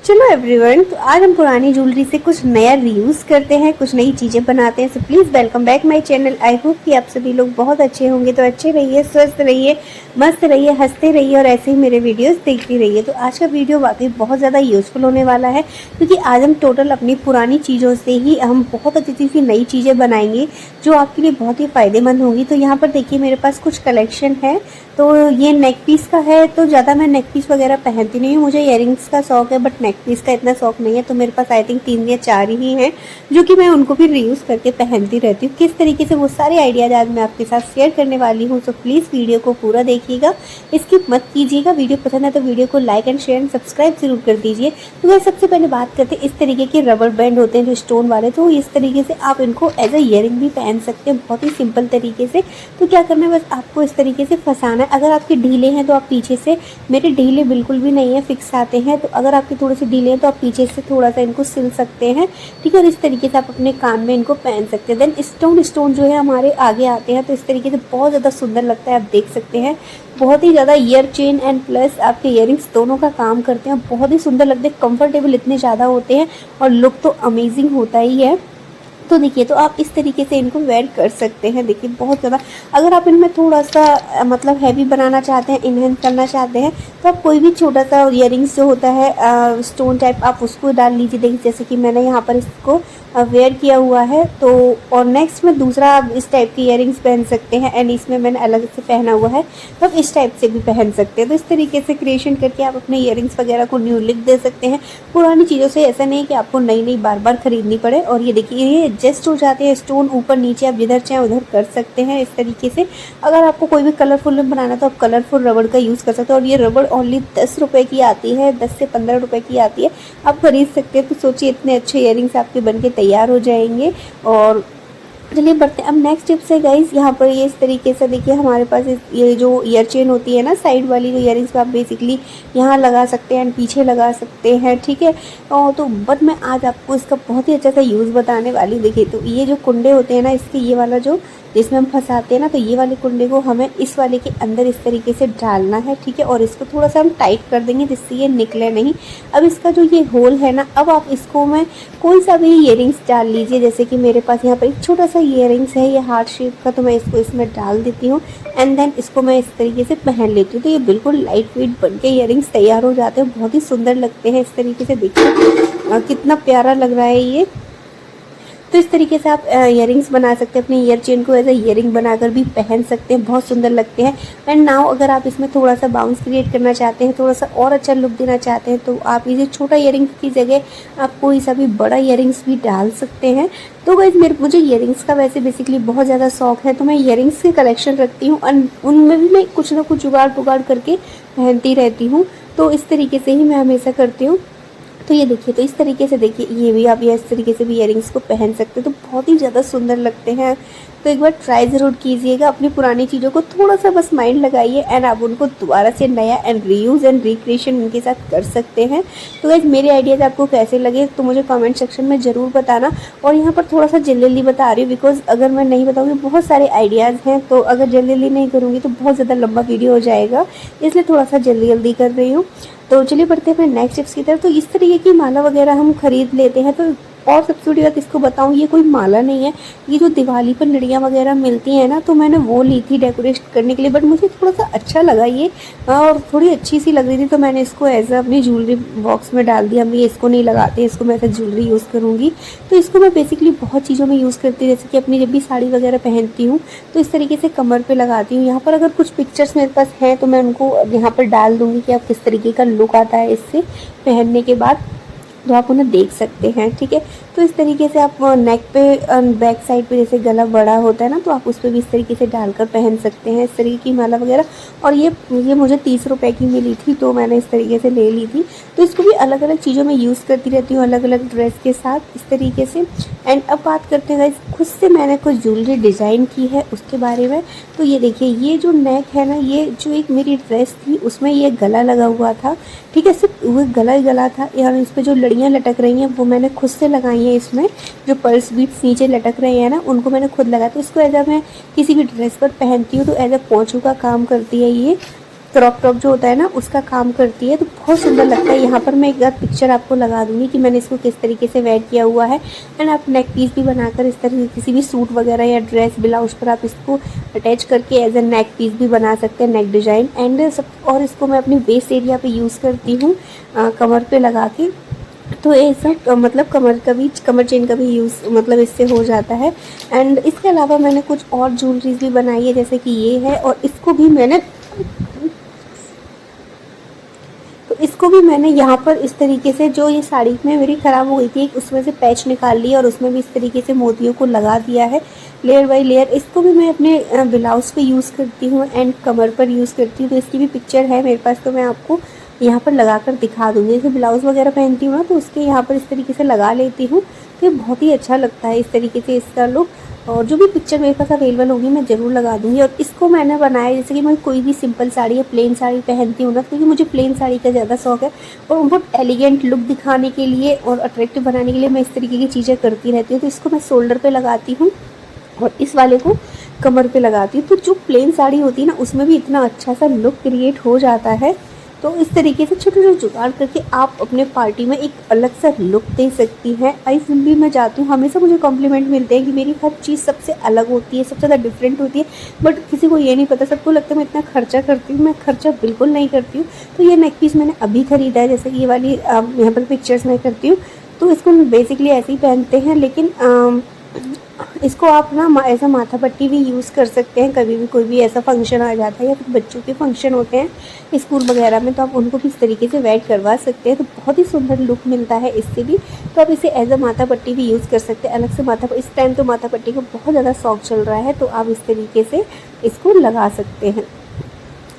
चलो एवरीवन, तो आज हम पुरानी ज्वेलरी से कुछ नया रीयूज़ करते हैं, कुछ नई चीज़ें बनाते हैं। So please welcome back my channel. I hope कि आप सभी लोग बहुत अच्छे होंगे। तो अच्छे रहिए, स्वस्थ रहिए, मस्त रहिए, हंसते रहिए और ऐसे ही मेरे वीडियोस देखते रहिए। तो आज का वीडियो वाकई बहुत ज़्यादा यूज़फुल होने वाला है, क्योंकि आज हम टोटल अपनी पुरानी चीज़ों से ही हम बहुत अच्छी सी नई चीज़ें बनाएंगे जो आपके लिए बहुत ही फ़ायदेमंद होंगी। तो यहाँ पर देखिए मेरे पास कुछ कलेक्शन है। तो ये नेक पीस का है। तो ज़्यादा मैं नेक पीस वगैरह पहनती नहीं हूँ, मुझे इयरिंग्स का शौक है, बट नेक पीस का इतना शौक नहीं है। तो मेरे पास आई थिंक 3 या 4 ही हैं, जो कि मैं उनको भी रीयूज़ करके पहनती रहती हूँ। किस तरीके से वो सारे आइडियाज़ आज मैं आपके साथ शेयर करने वाली हूँ। तो प्लीज़ वीडियो को पूरा देखिएगा, स्किप मत कीजिएगा। वीडियो पसंद है तो वीडियो को like and share and subscribe जरूर कर दीजिए। तो वह सबसे पहले बात करते हैं, इस तरीके के रबर बैंड होते हैं जो स्टोन वाले, तो इस तरीके से आप इनको एज अ ईयरिंग भी पहन सकते हैं, बहुत ही सिंपल तरीके से। तो क्या करना है, बस आपको इस तरीके से फंसाना है। अगर आपके ढीले हैं तो आप पीछे से, मेरे ढीले बिल्कुल भी नहीं है, फिक्स आते हैं। तो अगर आपके थोड़े से ढीले हैं तो आप पीछे से थोड़ा सा इनको सिल सकते हैं, ठीक है। और इस तरीके से आप अपने कान में इनको पहन सकते हैं। देन स्टोन जो है हमारे आगे आते हैं, तो इस तरीके से बहुत ज़्यादा सुंदर लगता है। आप देख सकते हैं, बहुत ही ज़्यादा ईयर चेन एंड प्लस आपके इयरिंग्स दोनों का काम करते हैं। बहुत ही सुंदर लगते हैं, कंफर्टेबल इतने ज़्यादा होते हैं और लुक तो अमेजिंग होता ही है। तो देखिए, तो आप इस तरीके से इनको वेयर कर सकते हैं। देखिए बहुत ज़्यादा, अगर आप इनमें थोड़ा सा मतलब हैवी बनाना चाहते हैं, इन्हेंस करना चाहते हैं, तो आप कोई भी छोटा सा इयरिंग्स जो होता है स्टोन टाइप, आप उसको डाल लीजिए। देखिए जैसे कि मैंने यहाँ पर इसको वेयर किया हुआ है। तो और नेक्स्ट में दूसरा आप इस टाइप की इयरिंग्स पहन सकते हैं, एंड इसमें मैंने अलग से पहना हुआ है, तो आप इस टाइप से भी पहन सकते हैं। तो इस तरीके से क्रिएशन करके आप अपने इयरिंग्स वगैरह को न्यू लुक दे सकते हैं पुरानी चीज़ों से। ऐसा नहीं कि आपको नई नई बार बार खरीदनी पड़े। और ये देखिए, ये एडजस्ट हो जाते हैं स्टोन ऊपर नीचे, आप जिधर चाहें उधर कर सकते हैं इस तरीके से। अगर आपको कोई भी कलरफुल बनाना है तो आप कलरफुल रबड़ का यूज़ कर सकते हैं। और ये रबड़ ओनली 10 रुपये की आती है, 10 से 15 रुपये की आती है, आप खरीद सकते हैं। तो सोचिए, इतने अच्छे इयरिंग्स आपके बन के तैयार हो जाएंगे। और चलिए बढ़ते हैं अब नेक्स्ट टिप्स है गाइस। यहाँ पर ये इस तरीके से देखिए, हमारे पास ये जो ईयर चेन होती है ना, साइड वाली जो इयरिंग्स आप बेसिकली यहाँ लगा सकते हैं एंड पीछे लगा सकते हैं, ठीक है। और तो बट मैं आज आपको इसका बहुत ही अच्छा सा यूज़ बताने वाली। देखिए, तो ये जो कुंडे होते हैं ना, इसके ये वाला जो जिसमें हम फंसाते हैं ना, तो ये वाले कुंडे को हमें इस वाले के अंदर इस तरीके से डालना है, ठीक है। और इसको थोड़ा सा हम टाइट कर देंगे जिससे ये निकले नहीं। अब इसका जो ये होल है ना, अब आप इसको में कोई सा भी इयरिंग्स डाल लीजिए। जैसे कि मेरे पास यहाँ पर एक छोटा सा इयरिंग्स है, ये हार्ट शेप का, तो मैं इसको इसमें डाल देती हूँ एंड देन इसको मैं इस तरीके से पहन लेती हूँ। तो ये बिल्कुल लाइट वेट बन के इयरिंग्स तैयार हो जाते हैं, बहुत ही सुंदर लगते हैं इस तरीके से। देखिए कितना प्यारा लग रहा है ये। तो इस तरीके से आप इयरिंग्स बना सकते हैं, अपनी ईयर चेन को एज अ इयरिंग बनाकर भी पहन सकते हैं, बहुत सुंदर लगते हैं। एंड नाउ अगर आप इसमें थोड़ा सा बाउंस क्रिएट करना चाहते हैं, थोड़ा सा और अच्छा लुक देना चाहते हैं, तो आप इसे छोटा इयरिंग की जगह आप कोई सा भी बड़ा इयरिंग्स भी डाल सकते हैं। तो गाइस मुझे इयरिंग्स का वैसे बेसिकली बहुत ज़्यादा शौक है, तो मैं इयरिंग्स की कलेक्शन रखती हूँ और उनमें भी मैं कुछ ना कुछ जुगाड़ करके पहनती रहती हूँ। तो इस तरीके से ही मैं हमेशा करती हूँ। तो ये देखिए, तो इस तरीके से देखिए, ये भी आप इस तरीके से भी इयरिंग्स को पहन सकते हैं, तो बहुत ही ज़्यादा सुंदर लगते हैं। तो एक बार ट्राई ज़रूर कीजिएगा। अपनी पुरानी चीज़ों को थोड़ा सा बस माइंड लगाइए एंड आप उनको दोबारा से नया एंड रीयूज़ एंड रिक्रिएशन उनके साथ कर सकते हैं। तो गाइस मेरे आइडियाज़ आपको कैसे लगे तो मुझे कमेंट सेक्शन में ज़रूर बताना। और यहाँ पर थोड़ा सा जल्दी बता रही हूँ, बिकॉज अगर मैं नहीं बताऊँगी, बहुत सारे आइडियाज़ हैं, तो अगर जल्दी नहीं करूँगी तो बहुत ज़्यादा लंबा वीडियो हो जाएगा, इसलिए थोड़ा सा जल्दी कर रही हूँ। तो चलिए बढ़ते हैं अपने नेक्स्ट टिप्स की तरफ। तो इस तरीके की माला वगैरह हम खरीद लेते हैं। तो और सबसे बड़ी बात इसको बताऊँ, ये कोई माला नहीं है, ये जो दिवाली पर लड़ियाँ वगैरह मिलती हैं ना, तो मैंने वो ली थी डेकोरेट करने के लिए। बट मुझे थोड़ा सा अच्छा लगा ये, और थोड़ी अच्छी सी लग रही थी, तो मैंने इसको एज अ अपनी ज्वेलरी बॉक्स में डाल दिया। हम ये इसको नहीं लगाते, इसको मैं एज ज्वेलरी यूज़ करूँगी। तो इसको मैं बेसिकली बहुत चीज़ों में यूज़ करती हूँ, जैसे कि अपनी जब भी साड़ी वगैरह पहनती हूँ तो इस तरीके से कमर पर लगाती हूँ। यहाँ पर अगर कुछ पिक्चर्स मेरे पास हैं तो मैं उनको यहाँ पर डाल दूँगी कि आप किस तरीके का लुक आता है इससे पहनने के बाद, तो आप उन्हें देख सकते हैं, ठीक है। तो इस तरीके से आप नेक पे बैक साइड पे जैसे गला बड़ा होता है ना, तो आप उस पर भी इस तरीके से डालकर पहन सकते हैं इस तरीके की माला वगैरह। और ये मुझे 30 रुपये की मिली थी, तो मैंने इस तरीके से ले ली थी। तो इसको भी अलग अलग चीज़ों में यूज़ करती रहती हूँ, अलग अलग ड्रेस के साथ इस तरीके से। एंड अब बात करते हैं गाइस, खुद से मैंने कुछ ज्वेलरी डिज़ाइन की है उसके बारे में। तो ये देखिए, ये जो नेक है ना, ये जो एक मेरी ड्रेस थी उसमें ये गला लगा हुआ था, ठीक है। सिर्फ वो गला ही गला था, यार इस पर जो लड़ियाँ लटक रही हैं वो मैंने खुद से लगाई हैं। इसमें जो पर्स बीट्स नीचे लटक रहे हैं ना, उनको मैंने खुद लगाया। तो इसको एज अ मैं किसी भी ड्रेस पर पहनती हूँ तो एज अ पोंचू का काम करती है ये। क्रॉप टॉप जो होता है ना उसका काम करती है, तो बहुत सुंदर लगता है। यहाँ पर मैं एक बार पिक्चर आपको लगा दूंगी कि मैंने इसको किस तरीके से वेयर किया हुआ है। एंड आप नेक पीस भी बनाकर इस तरह किसी भी सूट वगैरह या ड्रेस ब्लाउज पर आप इसको अटैच करके एज ए नेक पीस भी बना सकते हैं, नेक डिजाइन। एंड सब, और इसको मैं अपनी वेस्ट एरिया पे यूज़ करती हूँ, कमर पे लगा के। तो ये सब मतलब कमर चेन का भी यूज़ मतलब इससे हो जाता है। एंड इसके अलावा मैंने कुछ और ज्वेलरीज भी बनाई है, जैसे कि ये है, और इसको भी मैंने यहाँ पर इस तरीके से, जो ये साड़ी में मेरी ख़राब हो गई थी, उसमें से पैच निकाल लिया और उसमें भी इस तरीके से मोतियों को लगा दिया है लेयर बाय लेयर। इसको भी मैं अपने ब्लाउज़ पे यूज़ करती हूँ एंड कमर पर यूज़ करती हूँ। तो इसकी भी पिक्चर है मेरे पास, तो मैं आपको यहाँ पर लगा कर दिखा दूँगी। जैसे ब्लाउज़ वगैरह पहनती हूँ ना, तो उसके यहाँ पर इस तरीके से लगा लेती हूँ, तो ये बहुत ही अच्छा लगता है इस तरीके से इसका लुक। और जो भी पिक्चर मेरे पास अवेलेबल होगी मैं ज़रूर लगा दूँगी। और इसको मैंने बनाया, जैसे कि मैं कोई भी सिंपल साड़ी या प्लेन साड़ी पहनती हूँ ना, क्योंकि मुझे प्लेन साड़ी का ज़्यादा शौक है और बहुत एलिगेंट लुक दिखाने के लिए और अट्रैक्टिव बनाने के लिए मैं इस तरीके की चीज़ें करती रहती हूँ। तो इसको मैं शोल्डर पे लगाती हूँ और इस वाले को कमर पे लगाती हूँ। तो जो प्लेन साड़ी होती है ना, उसमें भी इतना अच्छा सा लुक क्रिएट हो जाता है। तो इस तरीके से छोटे छोटे जुगाड़ करके आप अपने पार्टी में एक अलग सा लुक दे सकती हैं। आई फिल्म भी मैं जाती हूँ, हमेशा मुझे कॉम्प्लीमेंट मिलते हैं कि मेरी हर चीज़ सबसे अलग होती है, सबसे ज़्यादा डिफरेंट होती है। बट किसी को ये नहीं पता, सबको लगता है मैं इतना खर्चा करती हूँ। मैं खर्चा बिल्कुल नहीं करती हूँ। तो ये नेक पीस मैंने अभी ख़रीदा है, जैसे कि ये वाली यहाँ पर पिक्चर्स मैं करती हूँ। तो इसको बेसिकली ऐसे ही पहनते हैं, लेकिन इसको आप ना ऐसा माथा पट्टी भी यूज़ कर सकते हैं। कभी भी कोई भी ऐसा फंक्शन आ जाता है या फिर बच्चों के फंक्शन होते हैं स्कूल वगैरह में, तो आप उनको भी इस तरीके से वेयर करवा सकते हैं। तो बहुत ही सुंदर लुक मिलता है इससे भी। तो आप इसे एज अ माथा पट्टी भी यूज़ कर सकते हैं। अलग से इस टाइम तो माथा पट्टी का बहुत ज़्यादा शौक चल रहा है, तो आप इस तरीके से इसको लगा सकते हैं।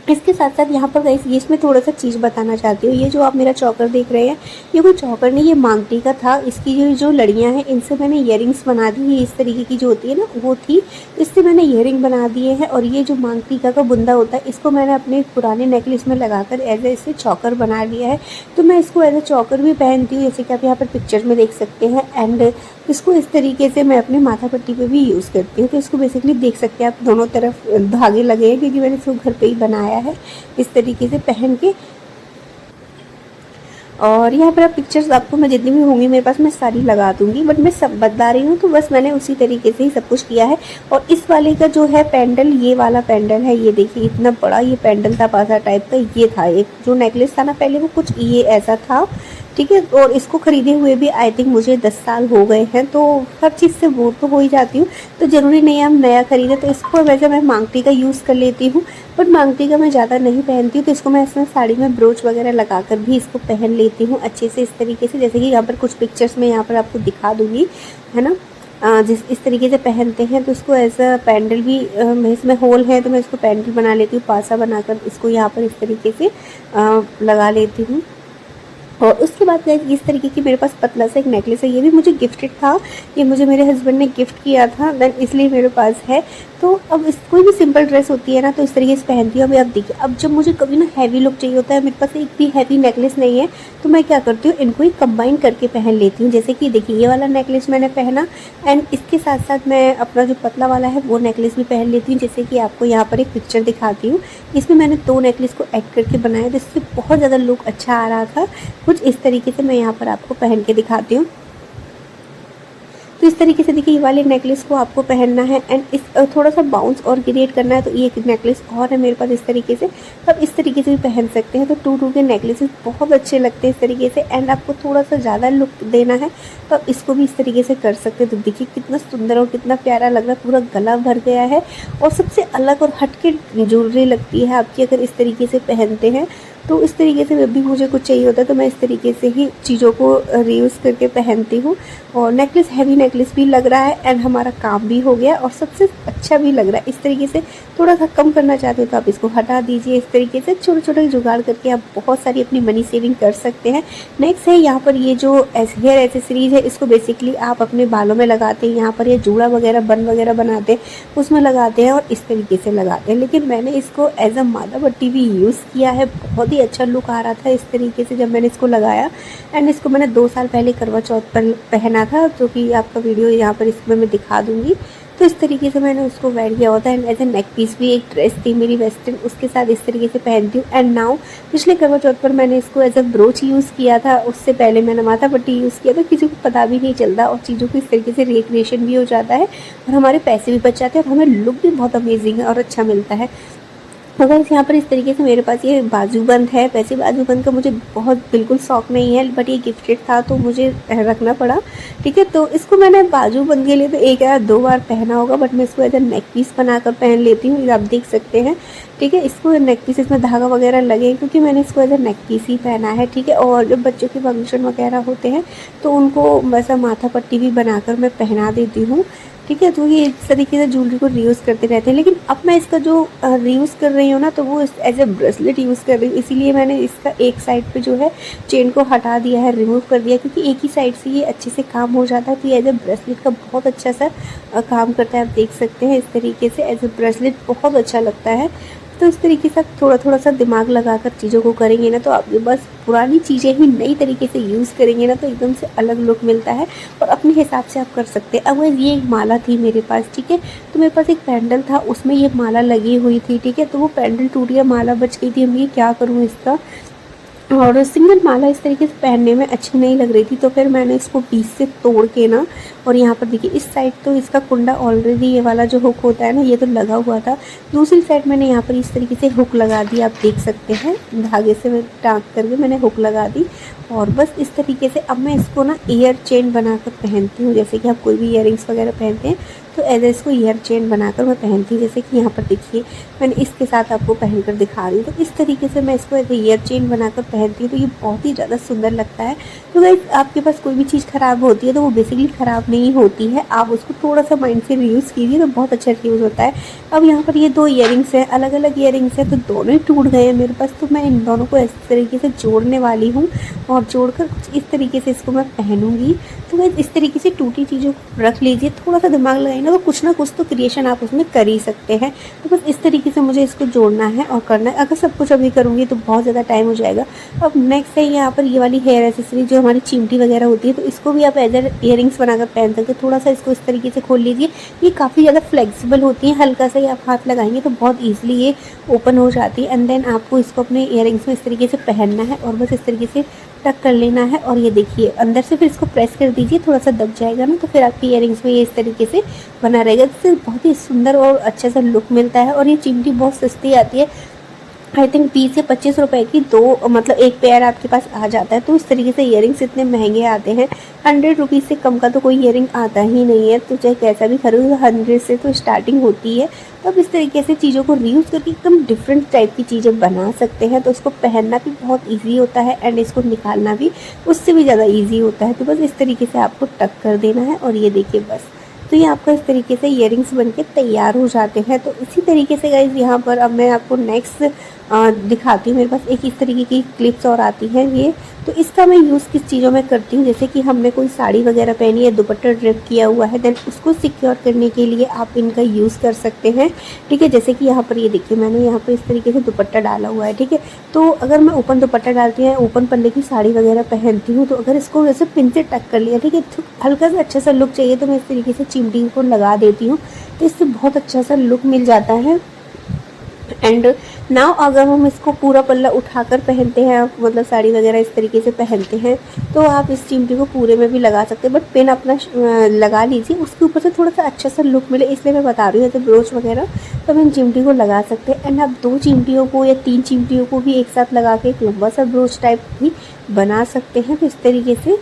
इसके साथ साथ यहाँ पर गाइस ये इसमें थोड़ा सा चीज़ बताना चाहती हूँ। ये जो आप मेरा चौकर देख रहे हैं, ये कोई चौकर नहीं, ये मांगटी का था। इसकी जो लड़ियाँ हैं, इनसे मैंने ईयरिंग्स बना दी। ये इस तरीके की जो होती है ना, वो थी, इससे मैंने ईयरिंग बना दिए हैं। और ये जो मांगटी का बुंदा होता है, इसको मैंने अपने पुराने नेकलेस में लगाकर एज ए इसे चौकर बना लिया है। तो मैं इसको एज ए चौकर भी पहनती हूँ, जैसे कि आप यहाँ पर पिक्चर में देख सकते हैं। एंड इसको इस तरीके से मैं अपने माथा पट्टी पे भी यूज़ करती हूँ। तो इसको बेसिकली देख सकते हैं आप, दोनों तरफ धागे लगे हैं, क्योंकि मैंने इसको घर पे ही बनाया है इस तरीके से पहन के। और यहाँ पर आप पिक्चर्स आपको मैं जितनी भी होंगी मेरे पास मैं सारी लगा दूंगी, बट मैं सब बता रही हूँ, तो बस मैंने उसी तरीके से ही सब कुछ किया है। और इस वाले का जो है पेंडल, ये वाला पेंडल है, ये देखिए इतना बड़ा ये पेंडल था, पासा टाइप का। ये था एक जो नेकलेस था ना पहले, वो कुछ ये ऐसा था, ठीक है। और इसको ख़रीदे हुए भी आई थिंक मुझे 10 साल हो गए हैं। तो हर चीज़ से बोर तो हो ही जाती हूँ, तो ज़रूरी नहीं है हम नया ख़रीदें। तो इसको वैसे मैं मांगटी का यूज़ कर लेती हूँ, बट मांगटी का मैं ज़्यादा नहीं पहनती हूँ। तो इसको मैं इसमें साड़ी में ब्रोच वगैरह लगाकर भी इसको पहन लेती हूँ अच्छे से इस तरीके से, जैसे कि यहाँ पर कुछ पिक्चर्स में यहाँ पर आपको दिखा दूँगी, है ना। इस तरीके से पहनते हैं। तो इसको एज अ पैंडल भी, इसमें होल है तो मैं इसको पैंडल बना लेती हूँ, पासा बनाकर इसको यहाँ पर इस तरीके से लगा लेती हूँ। और उसके बाद इस तरीके की मेरे पास पतला सा एक नेकलेस है, ये भी मुझे गिफ्टेड था, ये मुझे मेरे हस्बैंड ने गिफ्ट किया था, देन इसलिए मेरे पास है। तो अब कोई भी सिंपल ड्रेस होती है ना, तो इस तरीके से पहनती हूँ। अभी आप देखिए, अब जब मुझे कभी ना हैवी लुक चाहिए होता है, मेरे पास एक भी हैवी नेकलेस नहीं है, तो मैं क्या करती हूँ, इनको ही कंबाइन करके पहन लेती हूँ। जैसे कि देखिए ये वाला नेकलेस मैंने पहना, एंड इसके साथ साथ मैं अपना जो पतला वाला है वो नेकलेस भी पहन लेती हूँ। जैसे कि आपको यहाँ पर एक पिक्चर दिखाती हूँ, इसमें मैंने 2 नेकलेस को ऐड करके बनाया, जिससे बहुत ज़्यादा लुक अच्छा आ रहा था। कुछ इस तरीके से मैं यहाँ पर आपको पहन के दिखाती हूँ। तो इस तरीके से देखिए, ये वाले नेकलेस को आपको पहनना है, एंड इस थोड़ा सा बाउंस और क्रिएट करना है। तो ये एक नेकलेस और है मेरे पास इस तरीके से, अब इस तरीके से भी पहन सकते हैं। तो 2 के नेकलेसेस बहुत अच्छे लगते हैं इस तरीके से। एंड आपको थोड़ा सा ज़्यादा लुक देना है तो आप इसको भी इस तरीके से कर सकते हैं। तो देखिए कितना सुंदर और कितना प्यारा लग रहा है, पूरा गला भर गया है और सबसे अलग और हटके ज्वेलरी लगती है आपकी अगर इस तरीके से पहनते हैं। तो इस तरीके से भी मुझे कुछ चाहिए होता है तो मैं इस तरीके से ही चीज़ों को रीयूज़ करके पहनती हूँ। और नेकलेस हैवी नेकलेस भी लग रहा है, एंड हमारा काम भी हो गया और सबसे अच्छा भी लग रहा है। इस तरीके से थोड़ा सा कम करना चाहते हो तो आप इसको हटा दीजिए। इस तरीके से छोटे छोटे जुगाड़ करके आप बहुत सारी अपनी मनी सेविंग कर सकते हैं। नेक्स्ट है यहाँ पर ये जो हेयर एसेसरीज है, इसको बेसिकली आप अपने बालों में लगाते हैं। यहाँ पर ये जूड़ा वगैरह बन वगैरह बनाते हैं, उसमें लगाते हैं और इस तरीके से लगाते हैं। लेकिन मैंने इसको एज अ माथा पट्टी भी यूज़ किया है, बहुत ही अच्छा लुक आ रहा था इस तरीके से जब मैंने इसको लगाया। एंड इसको मैंने 2 साल पहले करवा चौथ पर पहना था, जो कि आपका वीडियो यहाँ पर इसमें मैं दिखा दूँगी। तो तो इस तरीके से मैंने उसको वेयर किया होता है। And as a neck piece भी एक ड्रेस थी मेरी वेस्टर्न, उसके साथ इस तरीके से पहनती हूँ। एंड नाउ पिछले करवा चौथ पर मैंने इसको एज अ ब्रोच यूज़ किया था, उससे पहले मैंने माथा पट्टी यूज़ किया था। किसी को पता भी नहीं चलता और चीज़ों को इस तरीके से रिक्रिएशन भी हो जाता है और हमारे पैसे भी बच जाते हैं और हमें लुक भी बहुत अमेजिंग है और अच्छा मिलता है। तो गाइस यहाँ पर इस तरीके से मेरे पास ये बाजूबंद है। वैसे बाजूबंद का मुझे बहुत बिल्कुल शौक नहीं है, बट ये गिफ्टेड था तो मुझे रखना पड़ा, ठीक है। तो इसको मैंने बाजूबंद के लिए तो एक या दो बार पहना होगा, बट मैं इसको एज ए नेक पीस बनाकर पहन लेती हूँ। ये आप देख सकते हैं, ठीक है। इसको नेक पीस, इसमें धागा वगैरह लगे क्योंकि मैंने इसको एज ए नेक पीस ही पहना है, ठीक है। और जब बच्चों के फंक्शन वगैरह होते हैं तो उनको वैसा माथा पट्टी भी बनाकर मैं पहना देती हूँ, ठीक है। तो ये इस तरीके से ज्वेलरी को रीयूज़ करते रहते हैं। लेकिन अब मैं इसका जो रीयूज़ कर रही हूँ ना, तो वो एज ए ब्रेसलेट यूज़ कर रही हूँ। इसीलिए मैंने इसका एक साइड पे जो है चेन को हटा दिया है, रिमूव कर दिया, क्योंकि एक ही साइड से ये अच्छे से काम हो जाता है। तो ये एज ए ब्रेसलेट का बहुत अच्छा सा काम करता है। आप देख सकते हैं इस तरीके से एज ए ब्रेसलेट बहुत अच्छा लगता है। तो इस तरीके से थोड़ा थोड़ा सा दिमाग लगाकर चीज़ों को करेंगे ना, तो आप बस पुरानी चीज़ें ही नई तरीके से यूज़ करेंगे ना, तो एकदम से अलग लुक मिलता है और अपने हिसाब से आप कर सकते हैं। अब ये एक माला थी मेरे पास, ठीक है। तो मेरे पास एक पैंडल था, उसमें ये माला लगी हुई थी, ठीक है। तो वो पैंडल टूट गया, माला बच गई थी। हम ये क्या करूँ इसका, और सिंगल माला इस तरीके से पहनने में अच्छी नहीं लग रही थी। तो फिर मैंने इसको बीच से तोड़ के ना, और यहाँ पर देखिए इस साइड तो इसका कुंडा ऑलरेडी ये वाला जो हुक होता है ना, ये तो लगा हुआ था। दूसरी साइड मैंने यहाँ पर इस तरीके से हुक लगा दी, आप देख सकते हैं। धागे से मैं टाँग करके मैंने हुक लगा दी और बस इस तरीके से अब मैं इसको ना ईयर चेन बनाकर पहनती हूँ। जैसे कि आप कोई भी ईयरिंग्स वगैरह पहनते हैं तो ऐसे इसको ईयर चेन बनाकर मैं पहनती हूँ। जैसे कि यहाँ पर देखिए मैंने इसके साथ आपको पहनकर दिखा रही हूँ। तो इस तरीके से मैं इसको ऐसे ईयर चेन बनाकर पहनती हूँ, तो ये बहुत ही ज़्यादा सुंदर लगता है। तो गाइस आपके पास कोई भी चीज़ ख़राब होती है तो वो बेसिकली ख़राब नहीं होती है, आप उसको थोड़ा सा माइंड से रीयूज़ कीजिए तो बहुत अच्छा रीयूज़ होता है। अब यहाँ पर ये दो ईयरिंग्स हैं, अलग अलग ईयरिंग्स हैं, तो दोनों ही टूट गए हैं मेरे पास। तो मैं इन दोनों को इस तरीके से जोड़ने वाली हूँ और जोड़कर कुछ इस तरीके से इसको मैं पहनूँगी। तो गाइस इस तरीके से टूटी चीज़ों को रख लीजिए, थोड़ा सा दिमाग लगाइए ना, तो कुछ ना कुछ तो क्रिएशन आप उसमें कर ही सकते हैं। तो बस इस तरीके से मुझे इसको जोड़ना है और करना है। अगर सब कुछ अभी करूँगी तो बहुत ज़्यादा टाइम हो जाएगा। अब नेक्स्ट है यहाँ पर ये वाली हेयर एसेसरी जो हमारी चिमटी वगैरह होती है, तो इसको भी आप एज ईयरिंग्स बनाकर पहन सकते हैं। थोड़ा सा इसको इस तरीके से खोल लीजिए, ये काफ़ी ज़्यादा फ्लेक्सिबल होती है, हल्का सा ही आप हाथ लगाएंगे तो बहुत ईजिली ये ओपन हो जाती है। एंड देन आपको इसको अपने ईयरिंग्स में इस तरीके से पहनना है और बस इस तरीके से टक कर लेना है। और ये देखिए अंदर से फिर इसको प्रेस कर दीजिए, थोड़ा सा दब जाएगा ना, तो फिर आपकी ईयरिंग्स में ये इस तरीके से बना रहेगा। इससे बहुत ही सुंदर और अच्छा सा लुक मिलता है। और ये चिमटी बहुत सस्ती आती है, आई थिंक 20 से 25 रुपए की दो, मतलब एक पेयर आपके पास आ जाता है। तो इस तरीके से ईयरिंग्स इतने महंगे आते हैं, 100 रुपीज़ से कम का तो कोई ईयरिंग आता ही नहीं है। तो चाहे कैसा भी खरीदो 100 से तो स्टार्टिंग होती है। तो अब इस तरीके से चीज़ों को रीयूज़ करके एकदम डिफरेंट टाइप की चीज़ें बना सकते हैं। तो इसको पहनना भी बहुत ईजी होता है एंड इसको निकालना भी उससे भी ज़्यादा ईजी होता है। तो बस इस तरीके से आपको टक कर देना है और ये देखिए बस, तो ये आपका इस तरीके से ईयरिंग्स बनके तैयार हो जाते हैं। तो इसी तरीके से गाइज यहाँ पर अब मैं आपको नेक्स्ट दिखाती हूँ। मेरे पास एक इस तरीके की क्लिप्स और आती हैं ये, तो इसका मैं यूज़ किस चीज़ों में करती हूँ, जैसे कि हमने कोई साड़ी वगैरह पहनी है, दुपट्टा ड्रेप किया हुआ है, देन उसको सिक्योर करने के लिए आप इनका यूज़ कर सकते हैं, ठीक है। जैसे कि यहाँ पर ये देखिए मैंने यहाँ पर इस तरीके से दुपट्टा डाला हुआ है, ठीक है। तो अगर मैं ओपन दुपट्टा डालती हूँ, ओपन पल्ले की साड़ी वगैरह पहनती हूँ, तो अगर इसको जैसे पिन से टक कर लिया, ठीक है, तो हल्का सा अच्छा सा लुक चाहिए तो मैं इस तरीके से चिमटी को लगा देती हूँ, तो इससे बहुत अच्छा सा लुक मिल जाता है। एंड नाउ अगर हम इसको पूरा पल्ला उठाकर पहनते हैं, मतलब साड़ी वगैरह इस तरीके से पहनते हैं, तो आप इस चिमटी को पूरे में भी लगा सकते हैं, बट पिन अपना लगा लीजिए, उसके ऊपर से थोड़ा सा अच्छा सा लुक मिले, इसलिए मैं बता रही हूँ। जैसे ब्रोच वगैरह तो हम इन चिमटी को लगा सकते हैं। एंड आप 2 चिमटियों को या 3 चिमटियों को भी एक साथ लगा के एक लंबा सा ब्रोच टाइप भी बना सकते हैं। तो इस तरीके से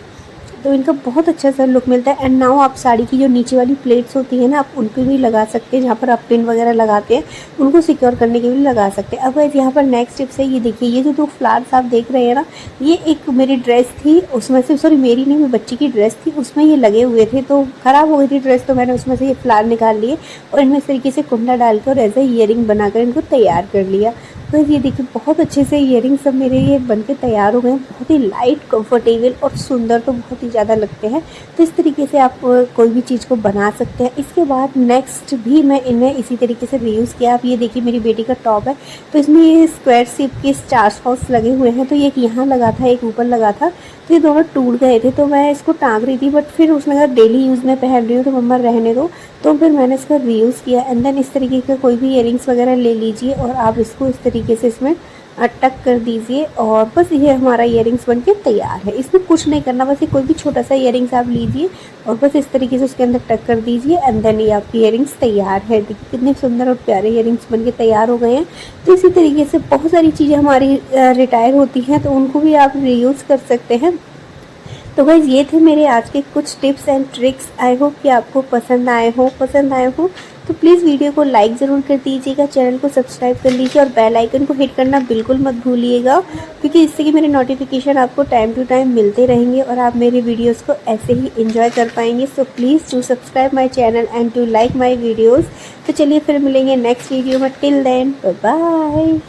तो इनका बहुत अच्छा सा लुक मिलता है। एंड नाउ आप साड़ी की जो नीचे वाली प्लेट्स होती है ना, आप उन पर भी लगा सकते हैं, जहाँ पर आप पिन वगैरह लगाते हैं उनको सिक्योर करने के लिए लगा सकते हैं। अब गाइस यहाँ पर नेक्स्ट टिप्स है, ये देखिए ये जो 2 फ्लावर्स आप देख रहे हैं ना, ये एक मेरी ड्रेस थी, उसमें से, सॉरी मेरी नहीं, मेरी बच्ची की ड्रेस थी, उसमें ये लगे हुए थे, तो ख़राब हो गई थी ड्रेस, तो मैंने उसमें से ये फ्लावर निकाल लिए और इनमें इस तरीके से कुंडा डाल कर और ऐसे ईयरिंग बनाकर इनको तैयार कर लिया। तो ये देखिए बहुत अच्छे से ईयरिंग सब मेरे ये बन के तैयार हो गए हैं। बहुत ही लाइट, कंफर्टेबल और सुंदर तो बहुत ही ज़्यादा लगते हैं। तो इस तरीके से आप कोई भी चीज़ को बना सकते हैं। इसके बाद नेक्स्ट भी मैं इन्हें इसी तरीके से रीयूज़ किया। आप ये देखिए मेरी बेटी का टॉप है, तो इसमें ये स्क्वायर शेप के स्टार फॉल्स लगे हुए हैं। तो एक यहाँ लगा था, एक ऊपर लगा था, तो ये दोनों टूट गए थे। तो मैं इसको टांग रही थी, बट फिर उसने कहा डेली यूज़ में पहन रही हूँ तो मम्मा रहने दो। तो फिर मैंने इसका रीयूज़ किया। एंड देन इस तरीके का कोई भी ईयरिंग्स वगैरह ले लीजिए और आप इसको इस तरीके से इसमें टक कर दीजिए और बस ये हमारा ईयरिंग्स बन के तैयार है। इसमें कुछ नहीं करना, बस ये कोई भी छोटा सा ईयरिंग्स आप लीजिए और बस इस तरीके से उसके अंदर टक कर दीजिए। एंड देन ये आपकी ईयरिंग्स तैयार है। देखिए कितने सुंदर और प्यारे ईयरिंग्स बन के तैयार हो गए हैं। तो इसी तरीके से बहुत सारी चीज़ें हमारी रिटायर होती हैं, तो उनको भी आप रीयूज़ कर सकते हैं। तो गाइज़ ये थे मेरे आज के कुछ tips and tricks. I hope कि आपको पसंद आए हो। तो प्लीज़ वीडियो को लाइक ज़रूर कर दीजिएगा, चैनल को सब्सक्राइब कर लीजिए और बेल आइकन को हिट करना बिल्कुल मत भूलिएगा, क्योंकि इससे कि मेरे नोटिफिकेशन आपको टाइम टू टाइम मिलते रहेंगे और आप मेरे वीडियोस को ऐसे ही एंजॉय कर पाएंगे। So please do subscribe my channel and to like my videos. तो चलिए फिर मिलेंगे नेक्स्ट वीडियो में। Till then bye bye.